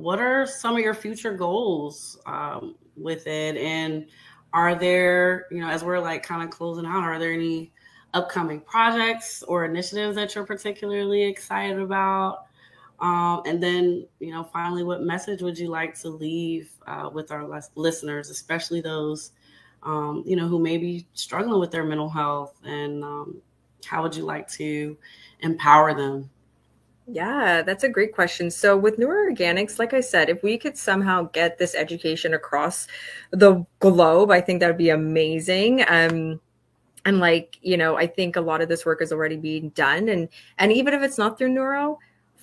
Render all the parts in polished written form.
what are some of your future goals with it? And are there, as we're like kind of closing out, are there any upcoming projects or initiatives that you're particularly excited about? And then, finally, what message would you like to leave with our listeners, especially those, who may be struggling with their mental health? And how would you like to empower them? Yeah, that's a great question. So with Neuro Organics, like I said, if we could somehow get this education across the globe, I think that would be amazing. And I think a lot of this work is already being done. And even if it's not through Neuro,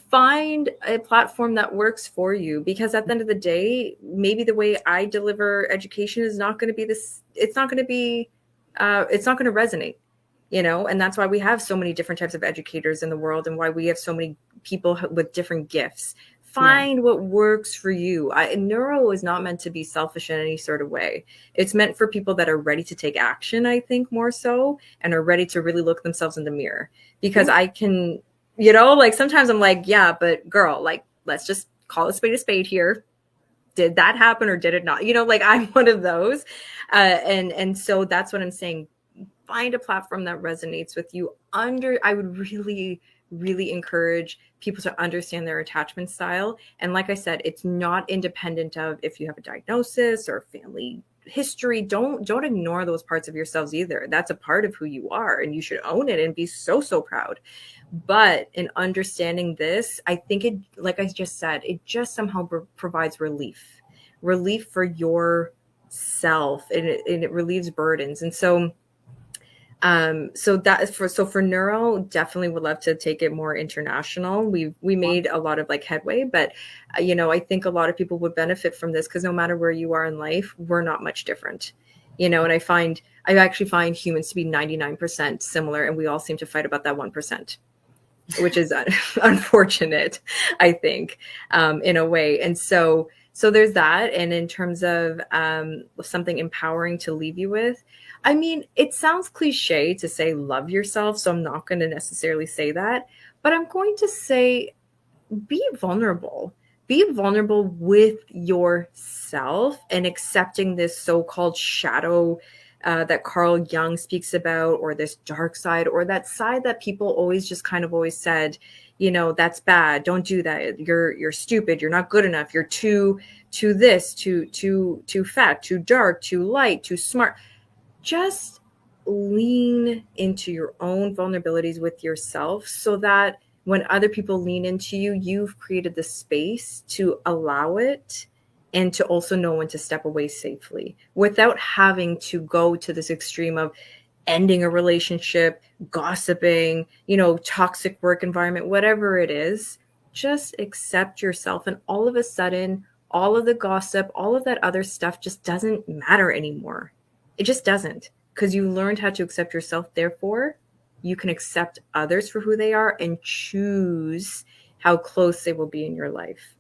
find a platform that works for you, because at the end of the day, maybe the way I deliver education is not going to be this, it's not going to resonate, and that's why we have so many different types of educators in the world, and why we have so many people with different gifts. Yeah. Find what works for you. Neuro is not meant to be selfish in any sort of way. It's meant for people that are ready to take action, I think, more so, and are ready to really look themselves in the mirror. Because I can, like sometimes I'm like, yeah, but girl, like, let's just call a spade here. Did that happen or did it not? Like I'm one of those. And so that's what I'm saying. Find a platform that resonates with you. I would really, really encourage people to understand their attachment style. And like I said, it's not independent of if you have a diagnosis or family history. Don't ignore those parts of yourselves either. That's a part of who you are, and you should own it and be so, so proud. But in understanding this, I think it, like I just said, it just somehow provides relief for yourself, and it relieves burdens. And so for neuro, definitely would love to take it more international. We made a lot of like headway, but I think a lot of people would benefit from this, because no matter where you are in life, we're not much different, and I actually find humans to be 99% similar, and we all seem to fight about that 1%, which is unfortunate, I think, in a way. And so there's that. And in terms of something empowering to leave you with, I mean, it sounds cliche to say love yourself, so I'm not going to necessarily say that, but I'm going to say be vulnerable. Be vulnerable with yourself, and accepting this so-called shadow that Carl Jung speaks about, or this dark side, or that side that people always just kind of always said, that's bad. Don't do that. You're stupid. You're not good enough. You're too this, too fat, too dark, too light, too smart. Just lean into your own vulnerabilities with yourself, so that when other people lean into you, you've created the space to allow it, and to also know when to step away safely without having to go to this extreme of ending a relationship, gossiping, toxic work environment, whatever it is. Just accept yourself, and all of a sudden, all of the gossip, all of that other stuff just doesn't matter anymore. It just doesn't, because you learned how to accept yourself. Therefore, you can accept others for who they are and choose how close they will be in your life.